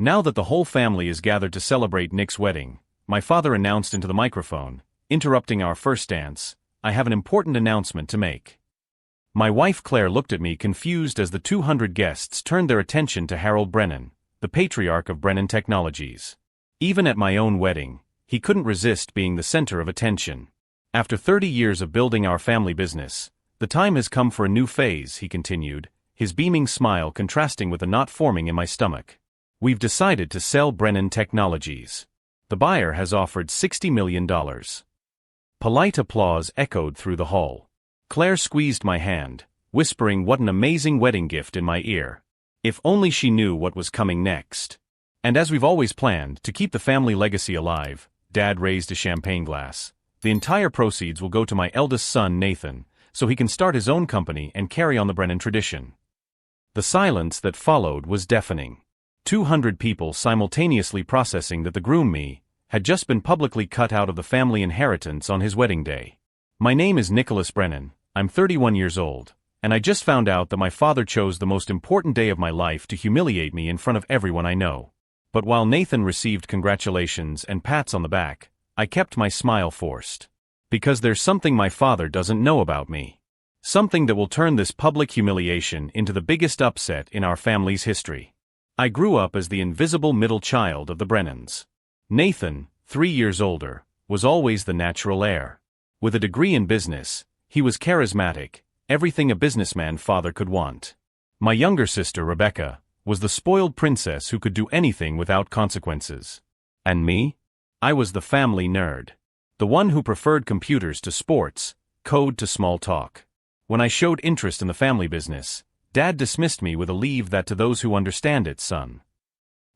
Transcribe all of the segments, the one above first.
Now that the whole family is gathered to celebrate Nick's wedding, my father announced into the microphone, interrupting our first dance, "I have an important announcement to make." My wife Claire looked at me confused as the 200 guests turned their attention to Harold Brennan, the patriarch of Brennan Technologies. Even at my own wedding, he couldn't resist being the center of attention. "After 30 years of building our family business, the time has come for a new phase," he continued, his beaming smile contrasting with a knot forming in my stomach. "We've decided to sell Brennan Technologies. The buyer has offered $60 million. Polite applause echoed through the hall. Claire squeezed my hand, whispering what an amazing wedding gift in my ear. If only she knew what was coming next. "And as we've always planned, to keep the family legacy alive," Dad raised a champagne glass, "the entire proceeds will go to my eldest son Nathan, so he can start his own company and carry on the Brennan tradition." The silence that followed was deafening. 200 people simultaneously processing that the groom-me had just been publicly cut out of the family inheritance on his wedding day. "My name is Nicholas Brennan, I'm 31 years old, and I just found out that my father chose the most important day of my life to humiliate me in front of everyone I know." But while Nathan received congratulations and pats on the back, I kept my smile forced. Because there's something my father doesn't know about me. Something that will turn this public humiliation into the biggest upset in our family's history. I grew up as the invisible middle child of the Brennans. Nathan, 3 years older, was always the natural heir. With a degree in business, he was charismatic, everything a businessman father could want. My younger sister Rebecca was the spoiled princess who could do anything without consequences. And me? I was the family nerd. The one who preferred computers to sports, code to small talk. When I showed interest in the family business, Dad dismissed me with a "leave that to those who understand it, son."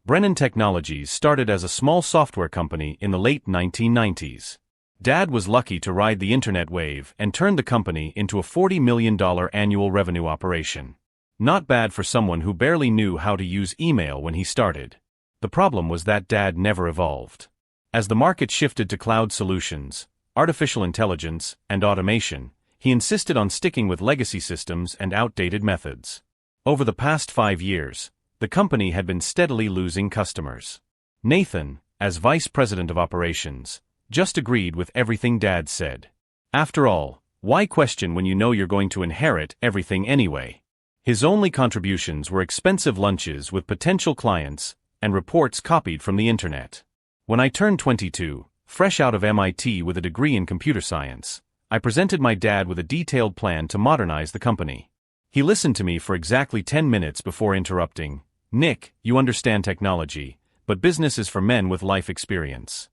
Brennan Technologies started as a small software company in the late 1990s. Dad was lucky to ride the internet wave and turned the company into a $40 million annual revenue operation. Not bad for someone who barely knew how to use email when he started. The problem was that Dad never evolved. As the market shifted to cloud solutions, artificial intelligence, and automation, he insisted on sticking with legacy systems and outdated methods. Over the past 5 years, the company had been steadily losing customers. Nathan, as vice president of operations, just agreed with everything Dad said. After all, why question when you know you're going to inherit everything anyway? His only contributions were expensive lunches with potential clients and reports copied from the internet. When I turned 22, fresh out of MIT with a degree in computer science, I presented my dad with a detailed plan to modernize the company. He listened to me for exactly 10 minutes before interrupting. "Nick, you understand technology, but business is for men with life experience."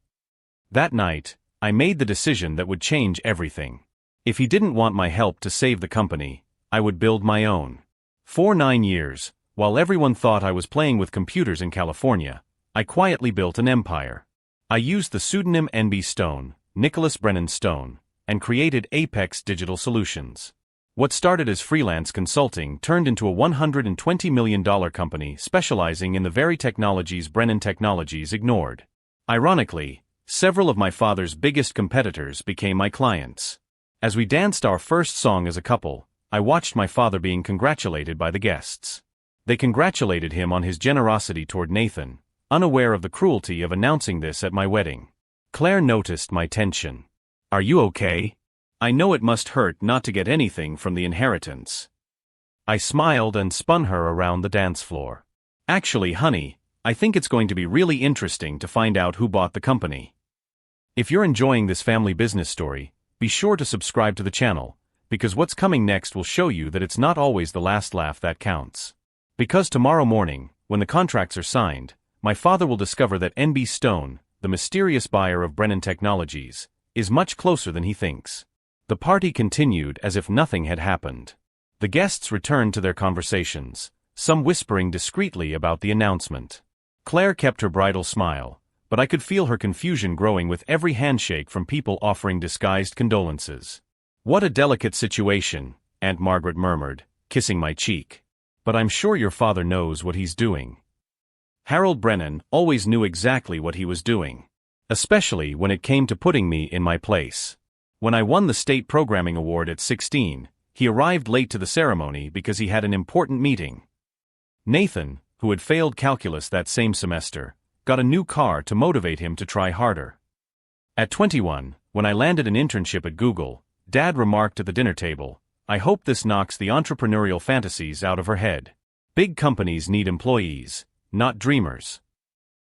That night, I made the decision that would change everything. If he didn't want my help to save the company, I would build my own. For 9 years, while everyone thought I was playing with computers in California, I quietly built an empire. I used the pseudonym NB Stone, Nicholas Brennan Stone, and created Apex Digital Solutions. What started as freelance consulting turned into a $120 million company specializing in the very technologies Brennan Technologies ignored. Ironically, several of my father's biggest competitors became my clients. As we danced our first song as a couple, I watched my father being congratulated by the guests. They congratulated him on his generosity toward Nathan, unaware of the cruelty of announcing this at my wedding. Claire noticed my tension. "Are you okay? I know it must hurt not to get anything from the inheritance." I smiled and spun her around the dance floor. "Actually, honey, I think it's going to be really interesting to find out who bought the company." If you're enjoying this family business story, be sure to subscribe to the channel, because what's coming next will show you that it's not always the last laugh that counts. Because tomorrow morning, when the contracts are signed, my father will discover that NB Stone, the mysterious buyer of Brennan Technologies, is much closer than he thinks. The party continued as if nothing had happened. The guests returned to their conversations, some whispering discreetly about the announcement. Claire kept her bridal smile, but I could feel her confusion growing with every handshake from people offering disguised condolences. "What a delicate situation," Aunt Margaret murmured, kissing my cheek. "But I'm sure your father knows what he's doing." Harold Brennan always knew exactly what he was doing. Especially when it came to putting me in my place. When I won the State Programming Award at 16, he arrived late to the ceremony because he had an important meeting. Nathan, who had failed calculus that same semester, got a new car to motivate him to try harder. At 21, when I landed an internship at Google, Dad remarked at the dinner table, "I hope this knocks the entrepreneurial fantasies out of her head. Big companies need employees, not dreamers."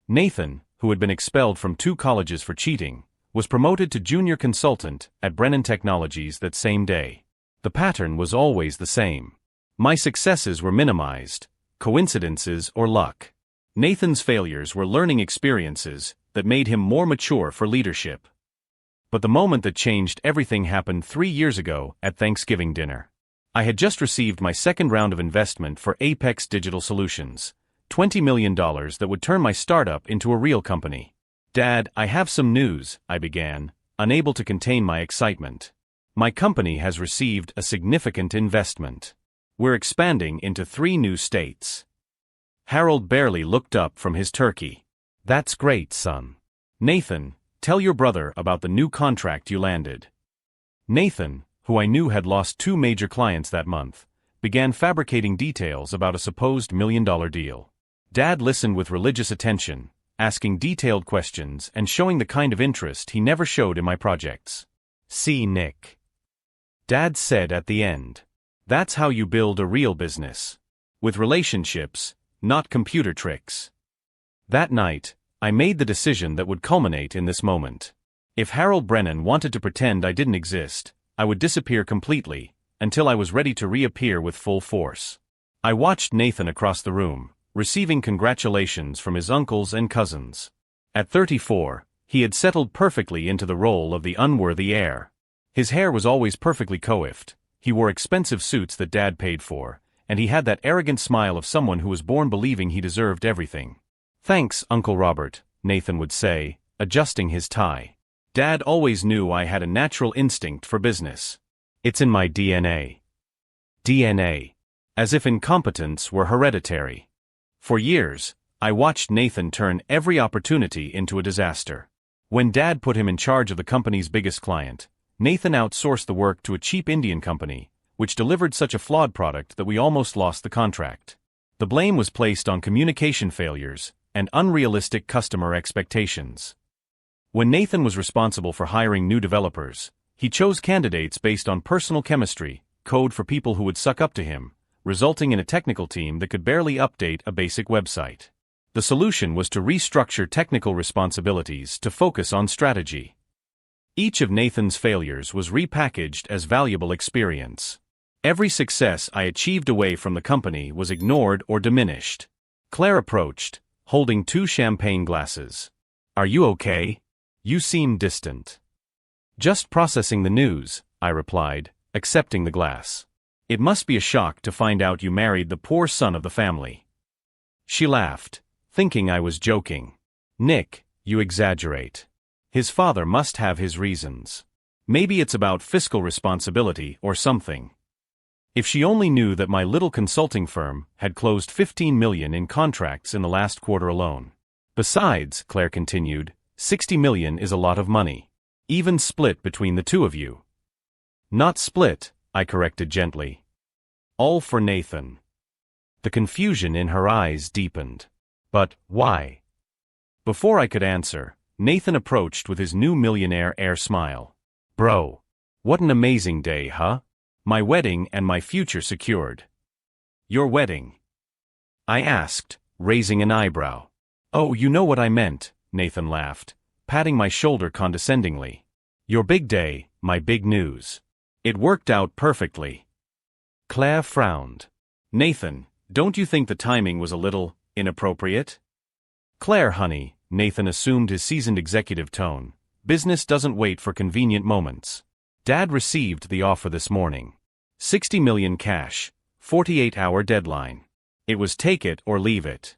Nathan, who had been expelled from 2 colleges for cheating, was promoted to junior consultant at Brennan Technologies that same day. The pattern was always the same. My successes were minimized, coincidences or luck. Nathan's failures were learning experiences that made him more mature for leadership. But the moment that changed everything happened 3 years ago at Thanksgiving dinner. I had just received my second round of investment for Apex Digital Solutions, $20 million that would turn my startup into a real company. "Dad, I have some news," I began, unable to contain my excitement. "My company has received a significant investment. We're expanding into 3 new states." Harold barely looked up from his turkey. "That's great, son. Nathan, tell your brother about the new contract you landed." Nathan, who I knew had lost 2 major clients that month, began fabricating details about a supposed $1 million deal. Dad listened with religious attention, asking detailed questions and showing the kind of interest he never showed in my projects. "See, Nick," Dad said at the end, "that's how you build a real business. With relationships, not computer tricks." That night, I made the decision that would culminate in this moment. If Harold Brennan wanted to pretend I didn't exist, I would disappear completely, until I was ready to reappear with full force. I watched Nathan across the room, receiving congratulations from his uncles and cousins. At 34, he had settled perfectly into the role of the unworthy heir. His hair was always perfectly coiffed, he wore expensive suits that Dad paid for, and he had that arrogant smile of someone who was born believing he deserved everything. "Thanks, Uncle Robert," Nathan would say, adjusting his tie. Dad always knew I had a natural instinct for business. It's in my DNA. DNA. As if incompetence were hereditary. For years, I watched Nathan turn every opportunity into a disaster. When Dad put him in charge of the company's biggest client, Nathan outsourced the work to a cheap Indian company, which delivered such a flawed product that we almost lost the contract. The blame was placed on communication failures and unrealistic customer expectations. When Nathan was responsible for hiring new developers, he chose candidates based on personal chemistry, code for people who would suck up to him, resulting in a technical team that could barely update a basic website. The solution was to restructure technical responsibilities to focus on strategy. Each of Nathan's failures was repackaged as valuable experience. Every success I achieved away from the company was ignored or diminished. Claire approached, holding 2 champagne glasses. "Are you okay? You seem distant." "Just processing the news," I replied, accepting the glass. "It must be a shock to find out you married the poor son of the family." She laughed, thinking I was joking. "Nick, you exaggerate. His father must have his reasons. Maybe it's about fiscal responsibility or something." If she only knew that my little consulting firm had closed $15 million in contracts in the last quarter alone. "Besides," Claire continued, $60 million is a lot of money. Even split between the 2 of you." "Not split," I corrected gently. "All for Nathan." The confusion in her eyes deepened. "But why?" Before I could answer, Nathan approached with his new millionaire air smile. "Bro. What an amazing day, huh? My wedding and my future secured." "Your wedding?" I asked, raising an eyebrow. "Oh, you know what I meant," Nathan laughed, patting my shoulder condescendingly. "Your big day, my big news. It worked out perfectly." Claire frowned. "Nathan, don't you think the timing was a little inappropriate?" "Claire, honey," Nathan assumed his seasoned executive tone, "business doesn't wait for convenient moments. Dad received the offer this morning. $60 million cash, 48-hour deadline. It was take it or leave it."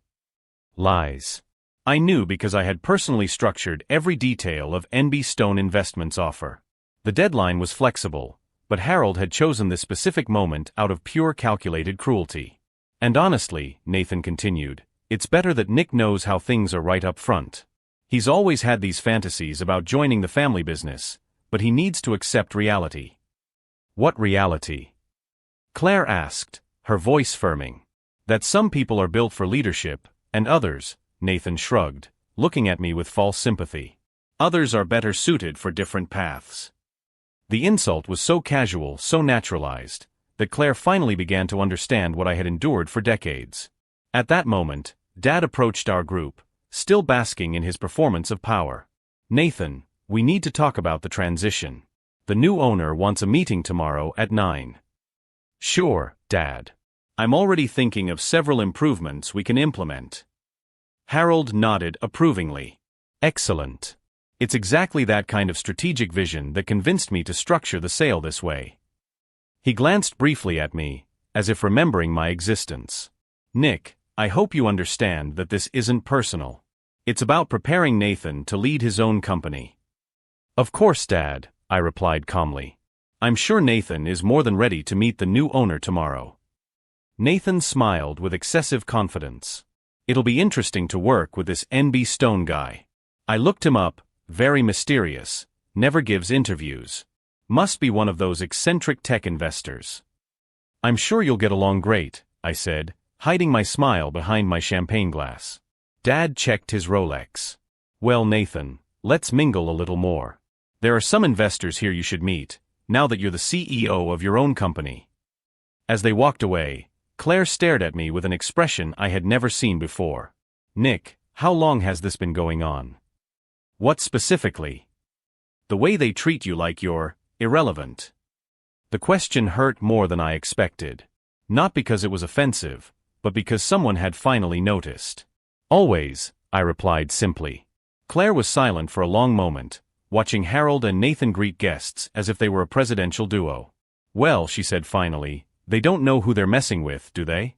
Lies. I knew because I had personally structured every detail of NB Stone Investments' offer. The deadline was flexible, but Harold had chosen this specific moment out of pure calculated cruelty. "And honestly," Nathan continued, "it's better that Nick knows how things are right up front. He's always had these fantasies about joining the family business, but he needs to accept reality." "What reality?" Claire asked, her voice firming. That some people are built for leadership, and others, Nathan shrugged, looking at me with false sympathy. Others are better suited for different paths. The insult was so casual, so naturalized, that Claire finally began to understand what I had endured for decades. At that moment, Dad approached our group, still basking in his performance of power. Nathan, we need to talk about the transition. The new owner wants a meeting tomorrow at 9. Sure, Dad. I'm already thinking of several improvements we can implement. Harold nodded approvingly. Excellent. It's exactly that kind of strategic vision that convinced me to structure the sale this way. He glanced briefly at me, as if remembering my existence. Nick, I hope you understand that this isn't personal. It's about preparing Nathan to lead his own company. Of course, Dad, I replied calmly. I'm sure Nathan is more than ready to meet the new owner tomorrow. Nathan smiled with excessive confidence. It'll be interesting to work with this NB Stone guy. I looked him up, very mysterious, never gives interviews. Must be one of those eccentric tech investors. I'm sure you'll get along great, I said, hiding my smile behind my champagne glass. Dad checked his Rolex. Well, Nathan, let's mingle a little more. There are some investors here you should meet, now that you're the CEO of your own company. As they walked away, Claire stared at me with an expression I had never seen before. Nick, how long has this been going on? What specifically? The way they treat you like you're irrelevant. The question hurt more than I expected. Not because it was offensive, but because someone had finally noticed. Always, I replied simply. Claire was silent for a long moment, watching Harold and Nathan greet guests as if they were a presidential duo. Well, she said finally, they don't know who they're messing with, do they?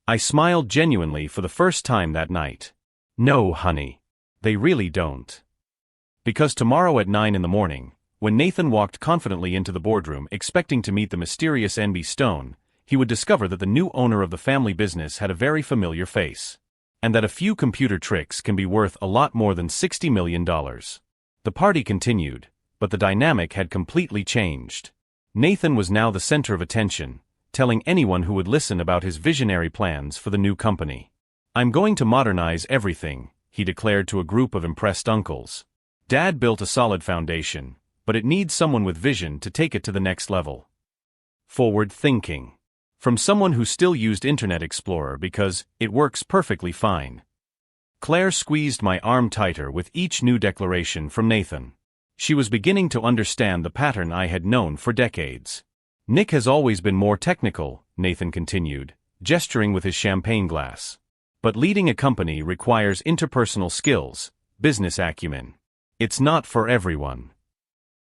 I smiled genuinely for the first time that night. No, honey. They really don't. Because tomorrow at 9 in the morning, when Nathan walked confidently into the boardroom expecting to meet the mysterious NB Stone, he would discover that the new owner of the family business had a very familiar face. And that a few computer tricks can be worth a lot more than $60 million. The party continued, but the dynamic had completely changed. Nathan was now the center of attention, telling anyone who would listen about his visionary plans for the new company. I'm going to modernize everything, he declared to a group of impressed uncles. Dad built a solid foundation, but it needs someone with vision to take it to the next level. Forward thinking. From someone who still used Internet Explorer because it works perfectly fine. Claire squeezed my arm tighter with each new declaration from Nathan. She was beginning to understand the pattern I had known for decades. Nick has always been more technical, Nathan continued, gesturing with his champagne glass. But leading a company requires interpersonal skills, business acumen. It's not for everyone.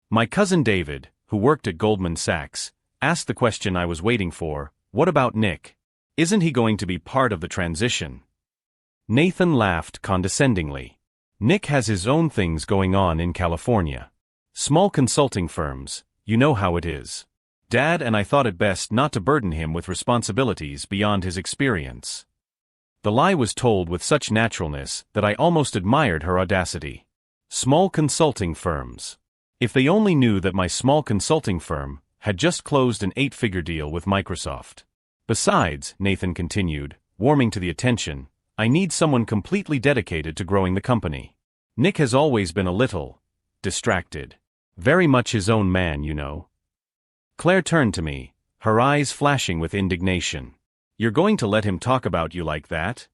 My cousin David, who worked at Goldman Sachs, asked the question I was waiting for, what about Nick? Isn't he going to be part of the transition? Nathan laughed condescendingly. Nick has his own things going on in California. Small consulting firms, you know how it is. Dad and I thought it best not to burden him with responsibilities beyond his experience. The lie was told with such naturalness that I almost admired her audacity. Small consulting firms. If they only knew that my small consulting firm had just closed an 8-figure deal with Microsoft. Besides, Nathan continued, warming to the attention, I need someone completely dedicated to growing the company. Nick has always been a little distracted. Very much his own man, you know. Claire turned to me, her eyes flashing with indignation. You're going to let him talk about you like that?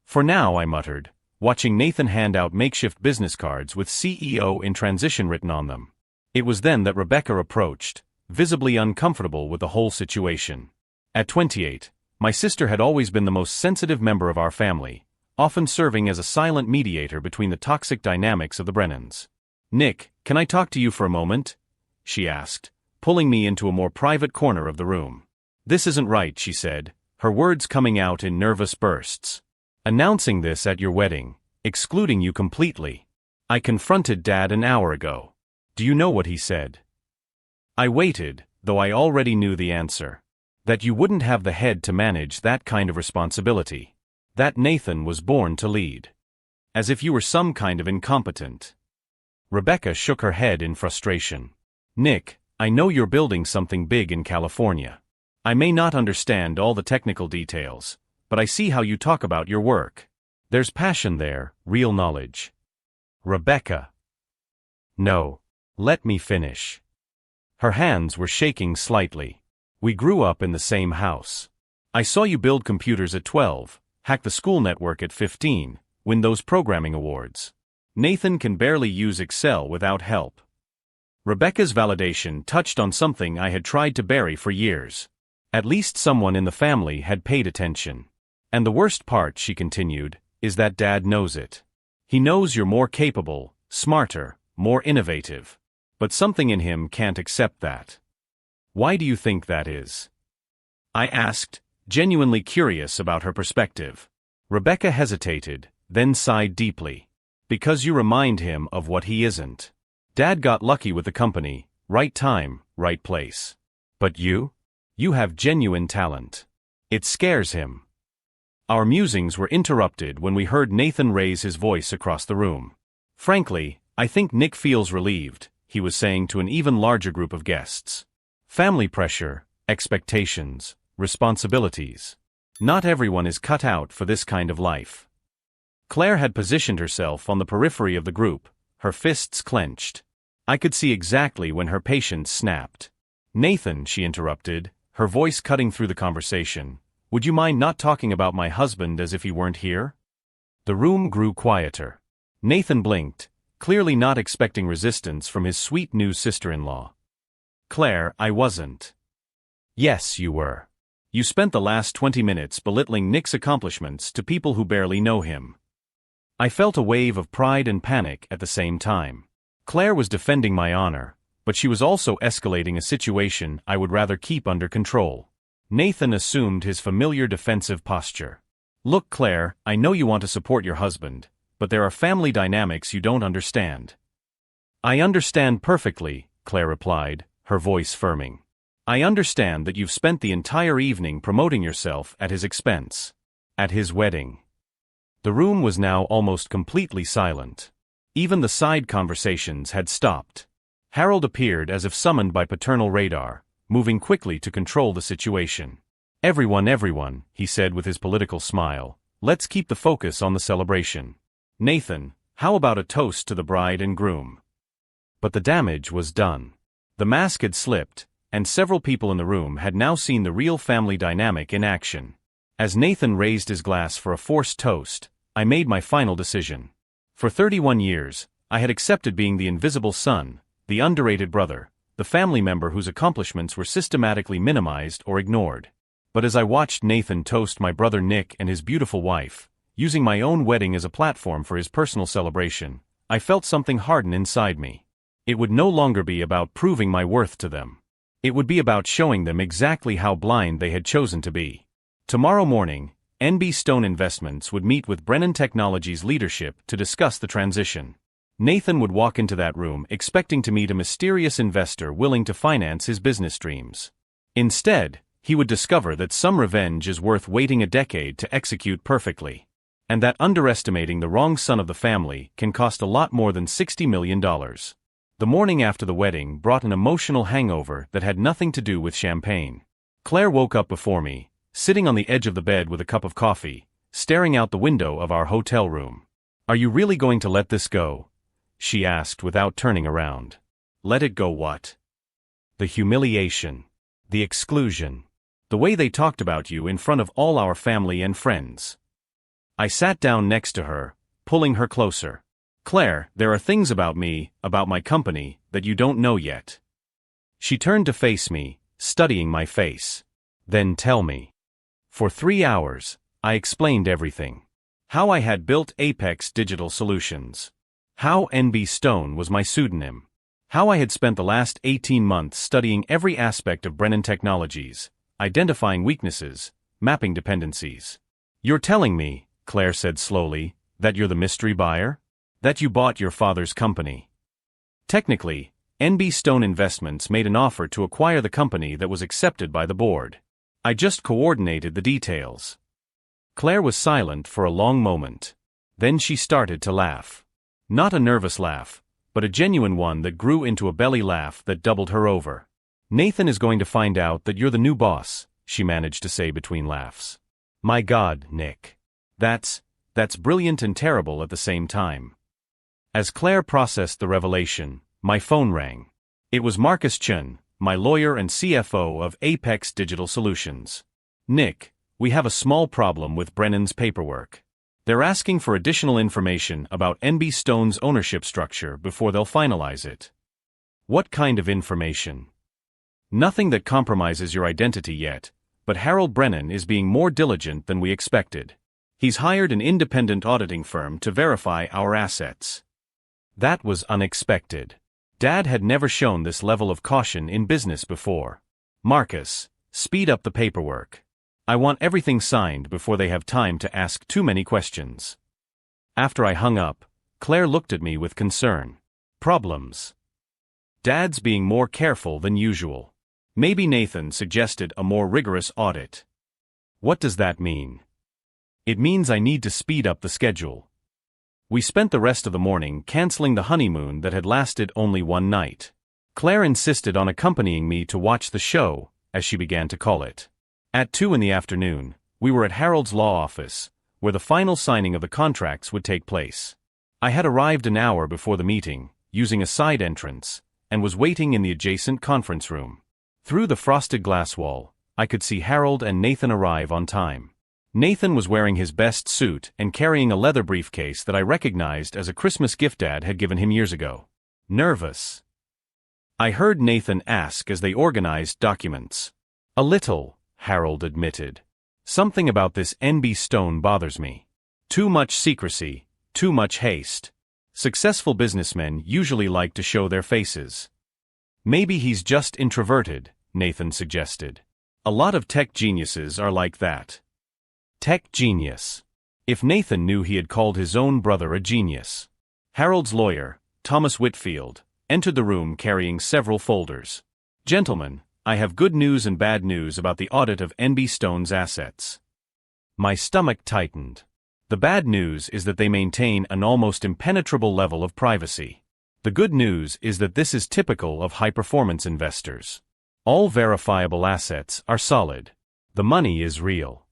For now, I muttered, watching Nathan hand out makeshift business cards with CEO in transition written on them. It was then that Rebecca approached, visibly uncomfortable with the whole situation. At 28, my sister had always been the most sensitive member of our family, often serving as a silent mediator between the toxic dynamics of the Brennans. Nick, can I talk to you for a moment? She asked, pulling me into a more private corner of the room. This isn't right, she said, her words coming out in nervous bursts. Announcing this at your wedding, excluding you completely. I confronted Dad an hour ago. Do you know what he said? I waited, though I already knew the answer. That you wouldn't have the head to manage that kind of responsibility. That Nathan was born to lead. As if you were some kind of incompetent. Rebecca shook her head in frustration. Nick, I know you're building something big in California. I may not understand all the technical details, but I see how you talk about your work. There's passion there, real knowledge. Rebecca. No. Let me finish. Her hands were shaking slightly. We grew up in the same house. I saw you build computers at 12, hack the school network at 15, win those programming awards. Nathan can barely use Excel without help. Rebecca's validation touched on something I had tried to bury for years. At least someone in the family had paid attention. And the worst part, she continued, is that Dad knows it. He knows you're more capable, smarter, more innovative. But something in him can't accept that. Why do you think that is? I asked, genuinely curious about her perspective. Rebecca hesitated, then sighed deeply. Because you remind him of what he isn't. Dad got lucky with the company, right time, right place. But you? You have genuine talent. It scares him. Our musings were interrupted when we heard Nathan raise his voice across the room. Frankly, I think Nick feels relieved, he was saying to an even larger group of guests. Family pressure, expectations, responsibilities. Not everyone is cut out for this kind of life. Claire had positioned herself on the periphery of the group, her fists clenched. I could see exactly when her patience snapped. Nathan, she interrupted, her voice cutting through the conversation, would you mind not talking about my husband as if he weren't here? The room grew quieter. Nathan blinked, clearly not expecting resistance from his sweet new sister-in-law. Claire, I wasn't. Yes, you were. You spent the last 20 minutes belittling Nick's accomplishments to people who barely know him. I felt a wave of pride and panic at the same time. Claire was defending my honor, but she was also escalating a situation I would rather keep under control. Nathan assumed his familiar defensive posture. Look, Claire, I know you want to support your husband, but there are family dynamics you don't understand. I understand perfectly, Claire replied, her voice firming. I understand that you've spent the entire evening promoting yourself at his expense. At his wedding. The room was now almost completely silent. Even the side conversations had stopped. Harold appeared as if summoned by paternal radar, moving quickly to control the situation. Everyone, he said with his political smile, let's keep the focus on the celebration. Nathan, how about a toast to the bride and groom? But the damage was done. The mask had slipped, and several people in the room had now seen the real family dynamic in action. As Nathan raised his glass for a forced toast, I made my final decision. For 31 years, I had accepted being the invisible son, the underrated brother, the family member whose accomplishments were systematically minimized or ignored. But as I watched Nathan toast my brother Nick and his beautiful wife, using my own wedding as a platform for his personal celebration, I felt something harden inside me. It would no longer be about proving my worth to them. It would be about showing them exactly how blind they had chosen to be. Tomorrow morning, NB Stone Investments would meet with Brennan Technologies leadership to discuss the transition. Nathan would walk into that room expecting to meet a mysterious investor willing to finance his business dreams. Instead, he would discover that some revenge is worth waiting a decade to execute perfectly. And that underestimating the wrong son of the family can cost a lot more than $60 million. The morning after the wedding brought an emotional hangover that had nothing to do with champagne. Claire woke up before me, sitting on the edge of the bed with a cup of coffee, staring out the window of our hotel room. Are you really going to let this go? She asked without turning around. Let it go what? The humiliation. The exclusion. The way they talked about you in front of all our family and friends. I sat down next to her, pulling her closer. Claire, there are things about me, about my company, that you don't know yet. She turned to face me, studying my face. Then tell me. For 3 hours, I explained everything. How I had built Apex Digital Solutions. How NB Stone was my pseudonym. How I had spent the last 18 months studying every aspect of Brennan Technologies, identifying weaknesses, mapping dependencies. You're telling me, Claire said slowly, that you're the mystery buyer? That you bought your father's company. Technically, NB Stone Investments made an offer to acquire the company that was accepted by the board. I just coordinated the details. Claire was silent for a long moment. Then she started to laugh. Not a nervous laugh, but a genuine one that grew into a belly laugh that doubled her over. Nathan is going to find out that you're the new boss, she managed to say between laughs. My God, Nick. That's brilliant and terrible at the same time. As Claire processed the revelation, my phone rang. It was Marcus Chun, my lawyer and CFO of Apex Digital Solutions. Nick, we have a small problem with Brennan's paperwork. They're asking for additional information about NB Stone's ownership structure before they'll finalize it. What kind of information? Nothing that compromises your identity yet, but Harold Brennan is being more diligent than we expected. He's hired an independent auditing firm to verify our assets. That was unexpected. Dad had never shown this level of caution in business before. Marcus, speed up the paperwork. I want everything signed before they have time to ask too many questions. After I hung up, Claire looked at me with concern. Problems. Dad's being more careful than usual. Maybe Nathan suggested a more rigorous audit. What does that mean? It means I need to speed up the schedule. We spent the rest of the morning canceling the honeymoon that had lasted only one night. Claire insisted on accompanying me to watch the show, as she began to call it. At 2 in the afternoon, we were at Harold's law office, where the final signing of the contracts would take place. I had arrived an hour before the meeting, using a side entrance, and was waiting in the adjacent conference room. Through the frosted glass wall, I could see Harold and Nathan arrive on time. Nathan was wearing his best suit and carrying a leather briefcase that I recognized as a Christmas gift Dad had given him years ago. Nervous? I heard Nathan ask as they organized documents. A little, Harold admitted. Something about this NB Stone bothers me. Too much secrecy, too much haste. Successful businessmen usually like to show their faces. Maybe he's just introverted, Nathan suggested. A lot of tech geniuses are like that. Tech genius. If Nathan knew he had called his own brother a genius. Harold's lawyer, Thomas Whitfield, entered the room carrying several folders. Gentlemen, I have good news and bad news about the audit of NB Stone's assets. My stomach tightened. The bad news is that they maintain an almost impenetrable level of privacy. The good news is that this is typical of high-performance investors. All verifiable assets are solid. The money is real.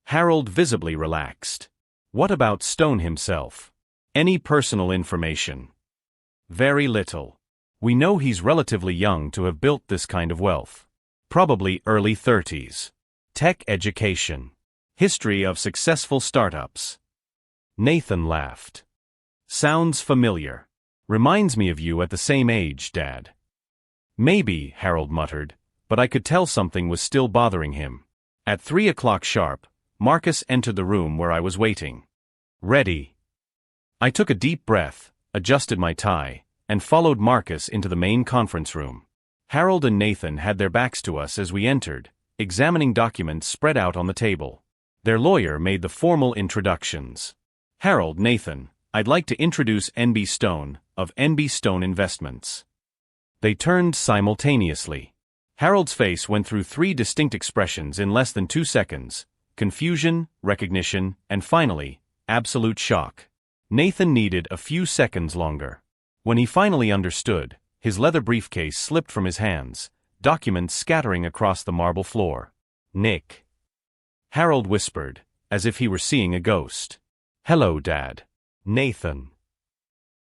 Harold visibly relaxed. What about Stone himself? Any personal information? Very little. We know he's relatively young to have built this kind of wealth. Probably early 30s. Tech education. History of successful startups. Nathan laughed. Sounds familiar. Reminds me of you at the same age, Dad. Maybe, Harold muttered, but I could tell something was still bothering him. At 3 o'clock sharp, Marcus entered the room where I was waiting. Ready. I took a deep breath, adjusted my tie, and followed Marcus into the main conference room. Harold and Nathan had their backs to us as we entered, examining documents spread out on the table. Their lawyer made the formal introductions. Harold, Nathan, I'd like to introduce NB Stone, of NB Stone Investments. They turned simultaneously. Harold's face went through 3 distinct expressions in less than 2 seconds: confusion, recognition, and finally, absolute shock. Nathan needed a few seconds longer. When he finally understood, his leather briefcase slipped from his hands, documents scattering across the marble floor. Nick. Harold whispered, as if he were seeing a ghost. Hello, Dad. Nathan.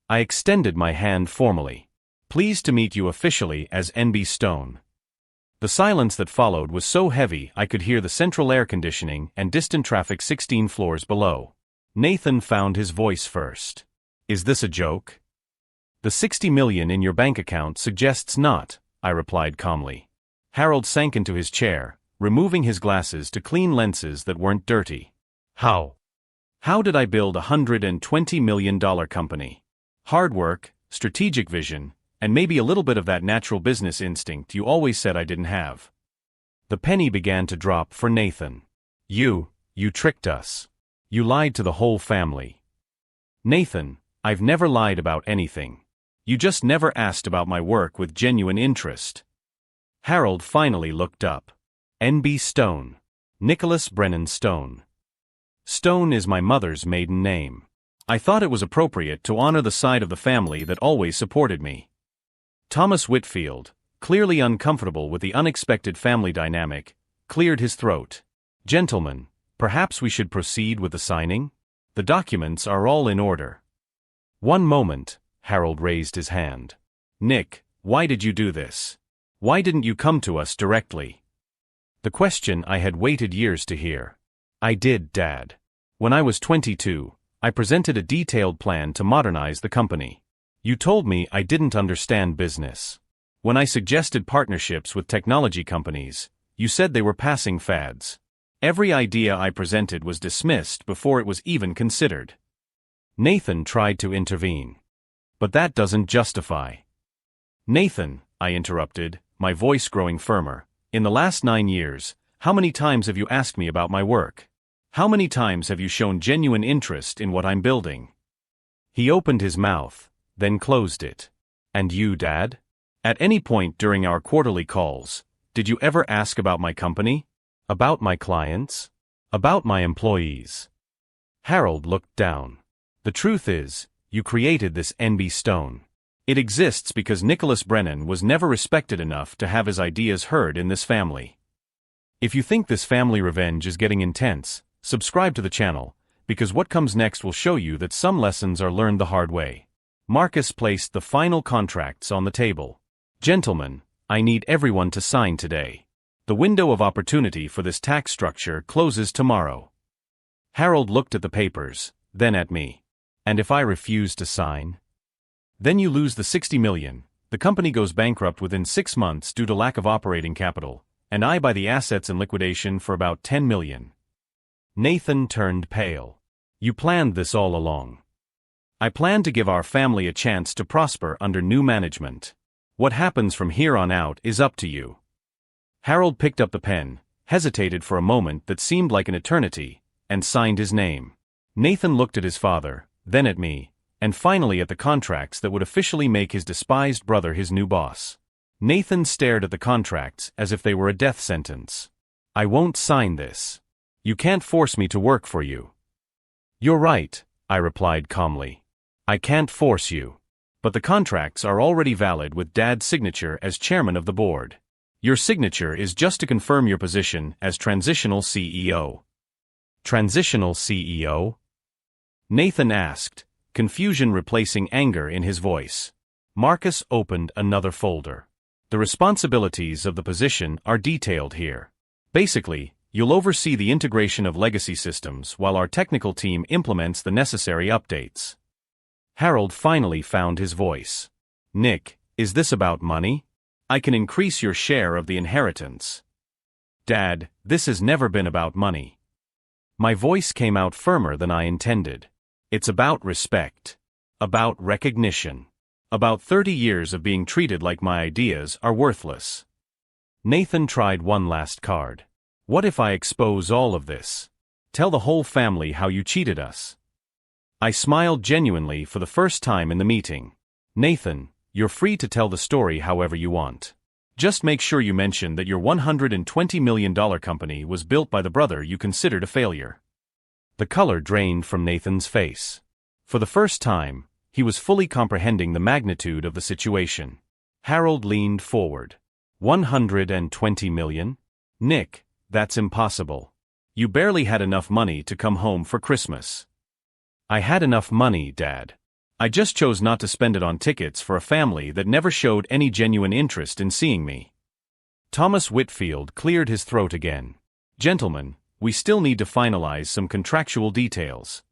I extended my hand formally. Pleased to meet you officially as NB Stone. The silence that followed was so heavy I could hear the central air conditioning and distant traffic 16 floors below. Nathan found his voice first. Is this a joke? The $60 million in your bank account suggests not, I replied calmly. Harold sank into his chair, removing his glasses to clean lenses that weren't dirty. How? How did I build a $120 million company? Hard work, strategic vision, and maybe a little bit of that natural business instinct you always said I didn't have. The penny began to drop for Nathan. You tricked us. You lied to the whole family. Nathan, I've never lied about anything. You just never asked about my work with genuine interest. Harold finally looked up. NB Stone. Nicholas Brennan Stone. Stone is my mother's maiden name. I thought it was appropriate to honor the side of the family that always supported me. Thomas Whitfield, clearly uncomfortable with the unexpected family dynamic, cleared his throat. "Gentlemen, perhaps we should proceed with the signing? The documents are all in order." "One moment," Harold raised his hand. "Nick, why did you do this? Why didn't you come to us directly?" The question I had waited years to hear. "I did, Dad. When I was 22, I presented a detailed plan to modernize the company. You told me I didn't understand business. When I suggested partnerships with technology companies, you said they were passing fads. Every idea I presented was dismissed before it was even considered." Nathan tried to intervene. "But that doesn't justify." "Nathan," I interrupted, my voice growing firmer, "in the last 9 years, how many times have you asked me about my work? How many times have you shown genuine interest in what I'm building?" He opened his mouth, then closed it. "And you, Dad? At any point during our quarterly calls, did you ever ask about my company? About my clients? About my employees?" Harold looked down. "The truth is, you created this NB Stone. It exists because Nicholas Brennan was never respected enough to have his ideas heard in this family. If you think this family revenge is getting intense, subscribe to the channel, because what comes next will show you that some lessons are learned the hard way." Marcus placed the final contracts on the table. "Gentlemen, I need everyone to sign today. The window of opportunity for this tax structure closes tomorrow." Harold looked at the papers, then at me. "And if I refuse to sign?" "Then you lose the $60 million, the company goes bankrupt within 6 months due to lack of operating capital, and I buy the assets in liquidation for about $10 million. Nathan turned pale. "You planned this all along." "I planned to give our family a chance to prosper under new management. What happens from here on out is up to you." Harold picked up the pen, hesitated for a moment that seemed like an eternity, and signed his name. Nathan looked at his father, then at me, and finally at the contracts that would officially make his despised brother his new boss. Nathan stared at the contracts as if they were a death sentence. "I won't sign this. You can't force me to work for you." "You're right," I replied calmly. "I can't force you. But the contracts are already valid with Dad's signature as chairman of the board. Your signature is just to confirm your position as transitional CEO." "Transitional CEO?" Nathan asked, confusion replacing anger in his voice. Marcus opened another folder. "The responsibilities of the position are detailed here. Basically, you'll oversee the integration of legacy systems while our technical team implements the necessary updates." Harold finally found his voice. "Nick, is this about money? I can increase your share of the inheritance." "Dad, this has never been about money." My voice came out firmer than I intended. "It's about respect. About recognition. About 30 years of being treated like my ideas are worthless." Nathan tried one last card. "What if I expose all of this? Tell the whole family how you cheated us?" I smiled genuinely for the first time in the meeting. "Nathan, you're free to tell the story however you want. Just make sure you mention that your $120 million company was built by the brother you considered a failure." The color drained from Nathan's face. For the first time, he was fully comprehending the magnitude of the situation. Harold leaned forward. $120 million? Nick, that's impossible. You barely had enough money to come home for Christmas." "I had enough money, Dad. I just chose not to spend it on tickets for a family that never showed any genuine interest in seeing me." Thomas Whitfield cleared his throat again. "Gentlemen, we still need to finalize some contractual details."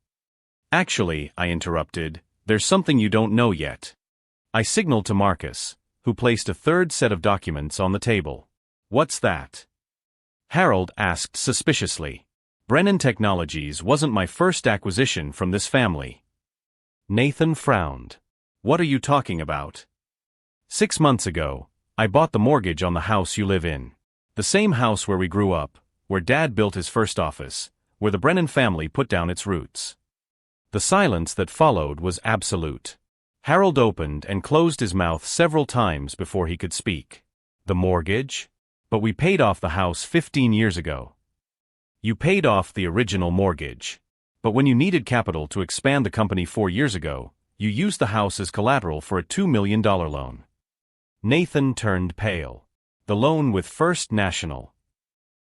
"Actually," I interrupted, "there's something you don't know yet." I signaled to Marcus, who placed a third set of documents on the table. "What's that?" Harold asked suspiciously. "Brennan Technologies wasn't my first acquisition from this family." Nathan frowned. "What are you talking about?" "6 months ago, I bought the mortgage on the house you live in. The same house where we grew up, where Dad built his first office, where the Brennan family put down its roots." The silence that followed was absolute. Harold opened and closed his mouth several times before he could speak. "The mortgage? But we paid off the house 15 years ago." "You paid off the original mortgage. But when you needed capital to expand the company 4 years ago, you used the house as collateral for a $2 million loan." Nathan turned pale. The loan with First National,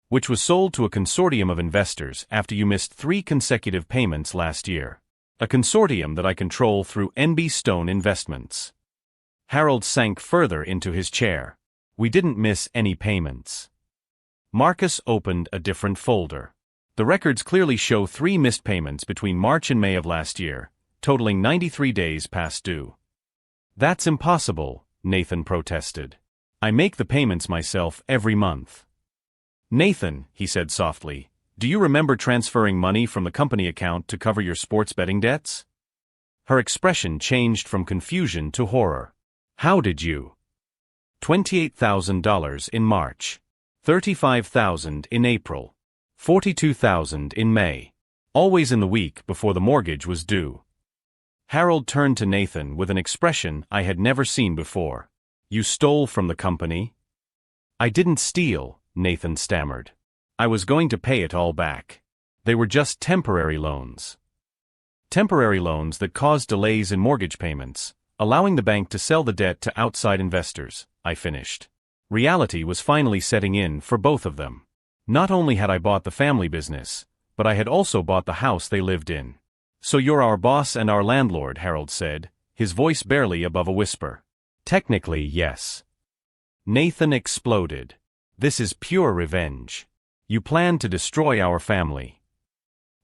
which was sold to a consortium of investors after you missed 3 consecutive payments last year. A consortium that I control through NB Stone Investments. Harold sank further into his chair. We didn't miss any payments. Marcus opened a different folder. The records clearly show 3 missed payments between March and May of last year, totaling 93 days past due. That's impossible, Nathan protested. I make the payments myself every month. Nathan, he said softly, do you remember transferring money from the company account to cover your sports betting debts? Her expression changed from confusion to horror. How did you? $28,000 in March. $35,000 in April. $42,000 in May. Always in the week before the mortgage was due. Harold turned to Nathan with an expression I had never seen before. You stole from the company? I didn't steal, Nathan stammered. I was going to pay it all back. They were just temporary loans. Temporary loans that caused delays in mortgage payments, allowing the bank to sell the debt to outside investors, I finished. Reality was finally setting in for both of them. Not only had I bought the family business, but I had also bought the house they lived in. So you're our boss and our landlord, Harold said, his voice barely above a whisper. Technically, yes. Nathan exploded. This is pure revenge. You plan to destroy our family.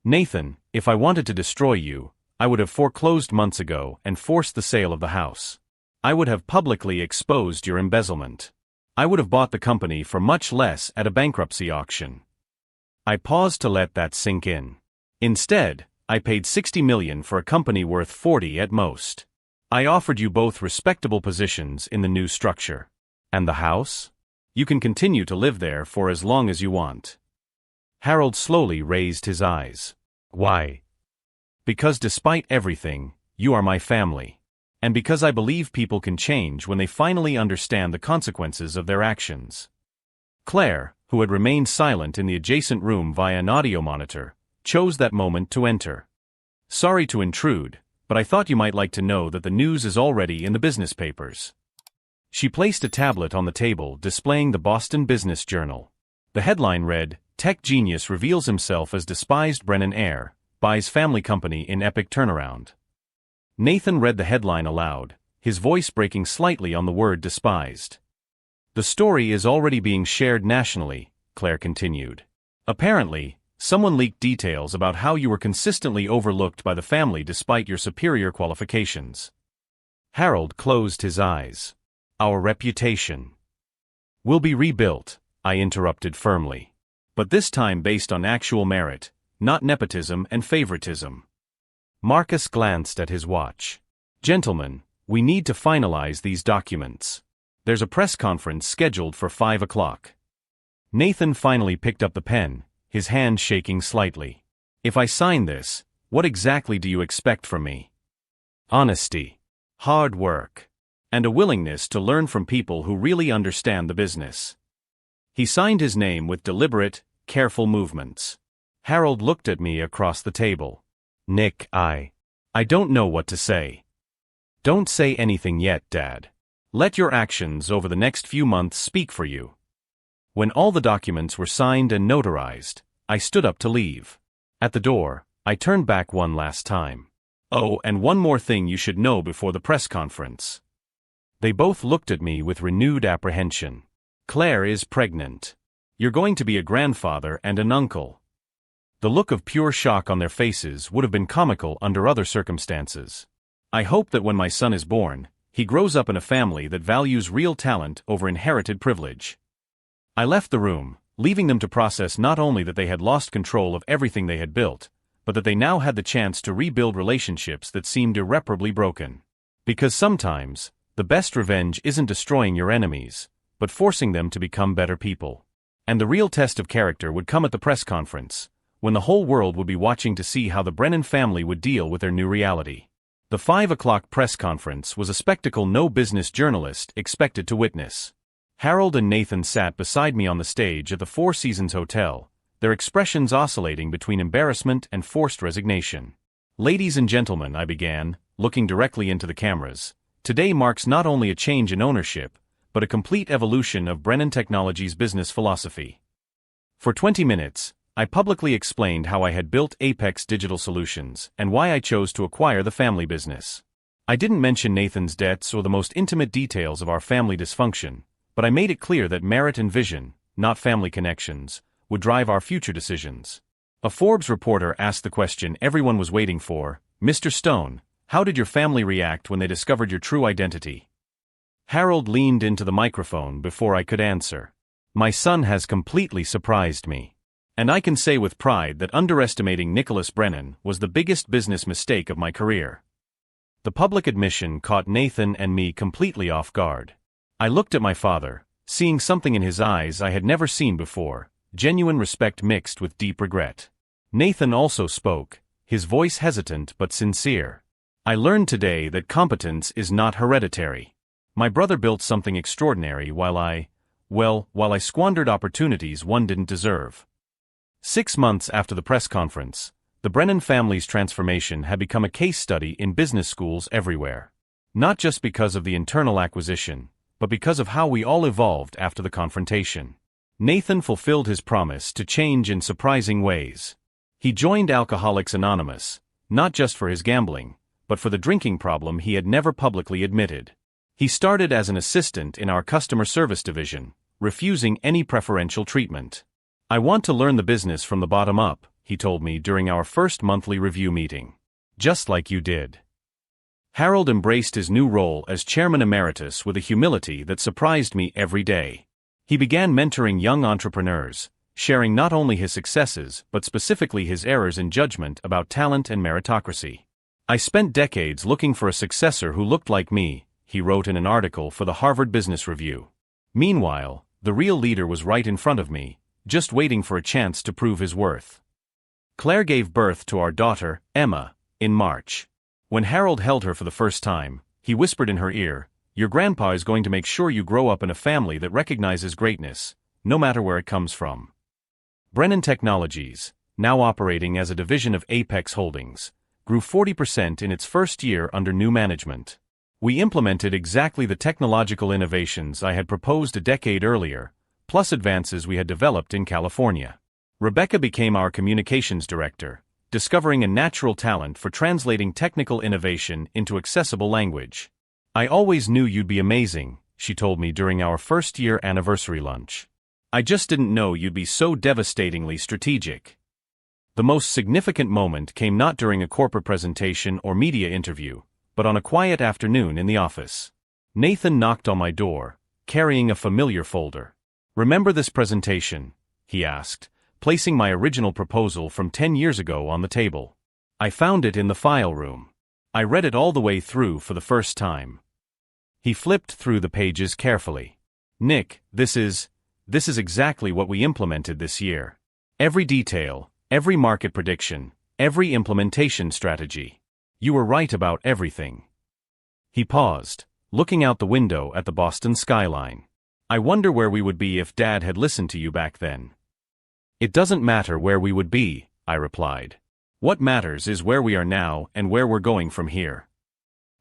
Nathan, if I wanted to destroy you, I would have foreclosed months ago and forced the sale of the house. I would have publicly exposed your embezzlement. I would have bought the company for much less at a bankruptcy auction. I paused to let that sink in. Instead, I paid $60 million for a company worth $40 at most. I offered you both respectable positions in the new structure. And the house? You can continue to live there for as long as you want. Harold slowly raised his eyes. Why? Because despite everything, you are my family. And because I believe people can change when they finally understand the consequences of their actions. Claire, who had remained silent in the adjacent room via an audio monitor, chose that moment to enter. Sorry to intrude, but I thought you might like to know that the news is already in the business papers. She placed a tablet on the table displaying the Boston Business Journal. The headline read, Tech Genius Reveals Himself as Despised Brennan Heir, Buys Family Company in Epic Turnaround. Nathan read the headline aloud, his voice breaking slightly on the word despised. The story is already being shared nationally, Claire continued. Apparently, someone leaked details about how you were consistently overlooked by the family despite your superior qualifications. Harold closed his eyes. Our reputation will be rebuilt, I interrupted firmly. But this time based on actual merit, not nepotism and favoritism. Marcus glanced at his watch. Gentlemen, we need to finalize these documents. There's a press conference scheduled for 5 o'clock. Nathan finally picked up the pen, his hand shaking slightly. If I sign this, what exactly do you expect from me? Honesty, hard work, and a willingness to learn from people who really understand the business. He signed his name with deliberate, careful movements. Harold looked at me across the table. Nick, I don't know what to say. Don't say anything yet, Dad. Let your actions over the next few months speak for you. When all the documents were signed and notarized, I stood up to leave. At the door, I turned back one last time. Oh, and one more thing you should know before the press conference. They both looked at me with renewed apprehension. Claire is pregnant. You're going to be a grandfather and an uncle. The look of pure shock on their faces would have been comical under other circumstances. I hope that when my son is born, he grows up in a family that values real talent over inherited privilege. I left the room, leaving them to process not only that they had lost control of everything they had built, but that they now had the chance to rebuild relationships that seemed irreparably broken. Because sometimes, the best revenge isn't destroying your enemies, but forcing them to become better people. And the real test of character would come at the press conference, when the whole world would be watching to see how the Brennan family would deal with their new reality. The 5 o'clock press conference was a spectacle no business journalist expected to witness. Harold and Nathan sat beside me on the stage at the Four Seasons Hotel, their expressions oscillating between embarrassment and forced resignation. Ladies and gentlemen, I began, looking directly into the cameras, today marks not only a change in ownership, but a complete evolution of Brennan Technologies' business philosophy. For 20 minutes, I publicly explained how I had built Apex Digital Solutions and why I chose to acquire the family business. I didn't mention Nathan's debts or the most intimate details of our family dysfunction, but I made it clear that merit and vision, not family connections, would drive our future decisions. A Forbes reporter asked the question everyone was waiting for, "Mr. Stone, how did your family react when they discovered your true identity?" Harold leaned into the microphone before I could answer. "My son has completely surprised me. And I can say with pride that underestimating Nicholas Brennan was the biggest business mistake of my career." The public admission caught Nathan and me completely off guard. I looked at my father, seeing something in his eyes I had never seen before, genuine respect mixed with deep regret. Nathan also spoke, his voice hesitant but sincere. "I learned today that competence is not hereditary. My brother built something extraordinary while I squandered opportunities one didn't deserve." 6 months after the press conference, the Brennan family's transformation had become a case study in business schools everywhere. Not just because of the internal acquisition, but because of how we all evolved after the confrontation. Nathan fulfilled his promise to change in surprising ways. He joined Alcoholics Anonymous, not just for his gambling, but for the drinking problem he had never publicly admitted. He started as an assistant in our customer service division, refusing any preferential treatment. "I want to learn the business from the bottom up," he told me during our first monthly review meeting. "Just like you did." Harold embraced his new role as chairman emeritus with a humility that surprised me every day. He began mentoring young entrepreneurs, sharing not only his successes but specifically his errors in judgment about talent and meritocracy. "I spent decades looking for a successor who looked like me," he wrote in an article for the Harvard Business Review. "Meanwhile, the real leader was right in front of me, just waiting for a chance to prove his worth." Claire gave birth to our daughter, Emma, in March. When Harold held her for the first time, he whispered in her ear, "Your grandpa is going to make sure you grow up in a family that recognizes greatness, no matter where it comes from." Brennan Technologies, now operating as a division of Apex Holdings, grew 40% in its first year under new management. We implemented exactly the technological innovations I had proposed a decade earlier, plus advances we had developed in California. Rebecca became our communications director, discovering a natural talent for translating technical innovation into accessible language. "I always knew you'd be amazing," she told me during our first-year anniversary lunch. "I just didn't know you'd be so devastatingly strategic." The most significant moment came not during a corporate presentation or media interview, but on a quiet afternoon in the office. Nathan knocked on my door, carrying a familiar folder. "Remember this presentation?" he asked, placing my original proposal from 10 years ago on the table. I found it in the file room. I read it all the way through for the first time. He flipped through the pages carefully. "Nick, this is exactly what we implemented this year. Every detail, every market prediction, every implementation strategy. You were right about everything." He paused, looking out the window at the Boston skyline. "I wonder where we would be if Dad had listened to you back then." "It doesn't matter where we would be," I replied. "What matters is where we are now and where we're going from here."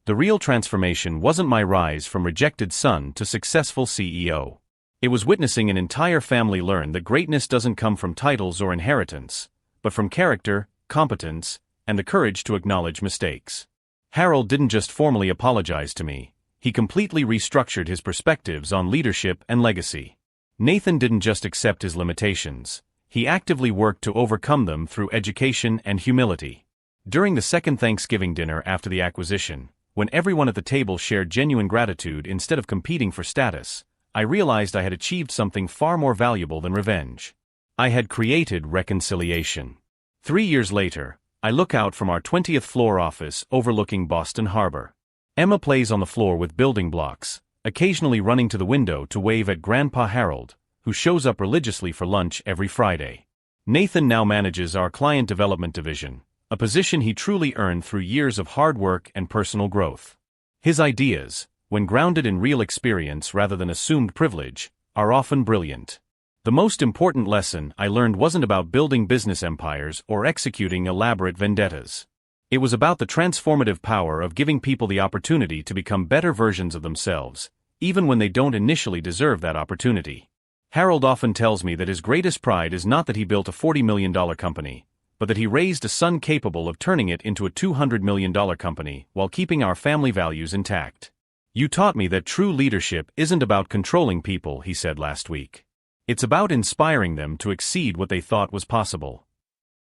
The real transformation wasn't my rise from rejected son to successful CEO. It was witnessing an entire family learn that greatness doesn't come from titles or inheritance, but from character, competence, and the courage to acknowledge mistakes. Harold didn't just formally apologize to me, he completely restructured his perspectives on leadership and legacy. Nathan didn't just accept his limitations, he actively worked to overcome them through education and humility. During the second Thanksgiving dinner after the acquisition, when everyone at the table shared genuine gratitude instead of competing for status, I realized I had achieved something far more valuable than revenge. I had created reconciliation. 3 years later, I look out from our 20th floor office overlooking Boston Harbor. Emma plays on the floor with building blocks, occasionally running to the window to wave at Grandpa Harold, who shows up religiously for lunch every Friday. Nathan now manages our client development division, a position he truly earned through years of hard work and personal growth. His ideas, when grounded in real experience rather than assumed privilege, are often brilliant. The most important lesson I learned wasn't about building business empires or executing elaborate vendettas. It was about the transformative power of giving people the opportunity to become better versions of themselves, even when they don't initially deserve that opportunity. Harold often tells me that his greatest pride is not that he built a $40 million company, but that he raised a son capable of turning it into a $200 million company while keeping our family values intact. You taught me that true leadership isn't about controlling people, he said last week. It's about inspiring them to exceed what they thought was possible.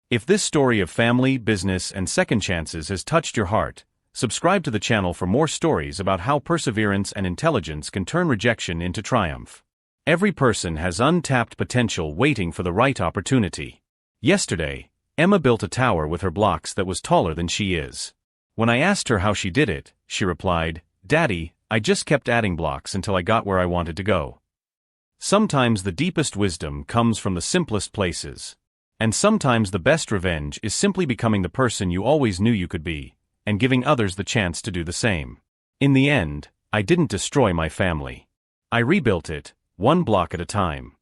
If this story of family, business, and second chances has touched your heart, subscribe to the channel for more stories about how perseverance and intelligence can turn rejection into triumph. Every person has untapped potential waiting for the right opportunity. Yesterday, Emma built a tower with her blocks that was taller than she is. When I asked her how she did it, she replied, "Daddy, I just kept adding blocks until I got where I wanted to go." Sometimes the deepest wisdom comes from the simplest places. And sometimes the best revenge is simply becoming the person you always knew you could be, and giving others the chance to do the same. In the end, I didn't destroy my family. I rebuilt it, one block at a time.